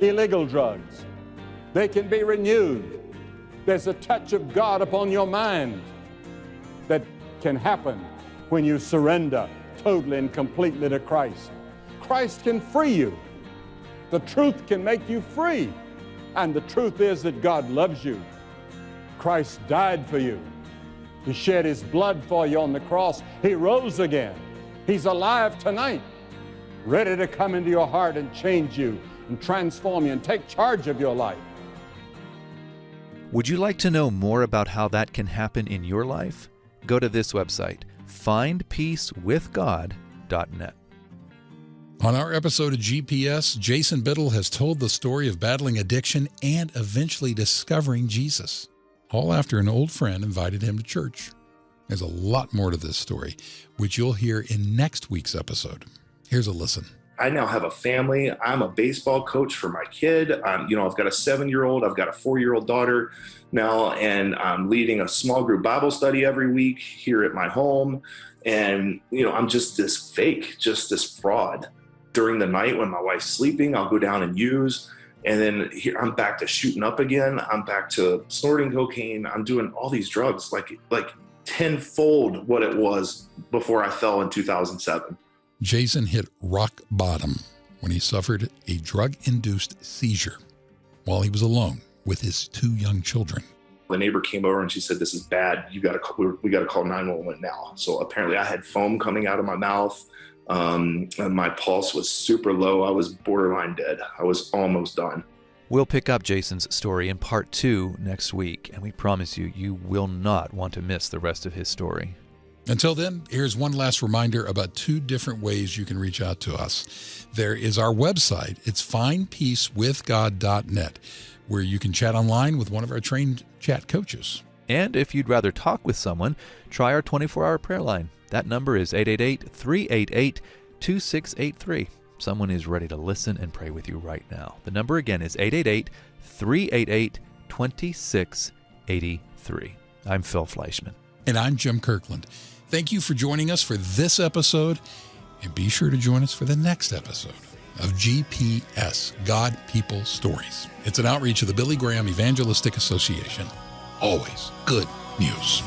illegal drugs. They can be renewed. There's a touch of God upon your mind that can happen when you surrender totally and completely to Christ. Christ can free you. The truth can make you free. And the truth is that God loves you. Christ died for you. He shed his blood for you on the cross. He rose again. He's alive tonight, ready to come into your heart and change you and transform you and take charge of your life. Would you like to know more about how that can happen in your life? Go to this website, findpeacewithgod.net. On our episode of GPS, Jason Biddle has told the story of battling addiction and eventually discovering Jesus, all after an old friend invited him to church. There's a lot more to this story, which you'll hear in next week's episode. Here's a listen. I now have a family. I'm a baseball coach for my kid. I've got a 7-year-old. I've got a 4-year-old daughter now, and I'm leading a small group Bible study every week here at my home. And, I'm just this fake, just this fraud. During the night when my wife's sleeping, I'll go down and use. And then here I'm back to shooting up again. I'm back to snorting cocaine. I'm doing all these drugs, like tenfold what it was before I fell in 2007. Jason hit rock bottom when he suffered a drug-induced seizure while he was alone with his 2 young children. The neighbor came over and she said, "This is bad. We got to call 911 now." So apparently I had foam coming out of my mouth. And my pulse was super low. I was borderline dead. I was almost done. We'll pick up Jason's story in part 2 next week, and we promise you will not want to miss the rest of his story. Until then, here's one last reminder about 2 different ways you can reach out to us. There is our website. It's findpeacewithgod.net, where you can chat online with one of our trained chat coaches. And if you'd rather talk with someone, try our 24-hour prayer line. That number is 888-388-2683. Someone is ready to listen and pray with you right now. The number again is 888-388-2683. I'm Phil Fleischman. And I'm Jim Kirkland. Thank you for joining us for this episode, and be sure to join us for the next episode of GPS, God People Stories. It's an outreach of the Billy Graham Evangelistic Association. Always good news.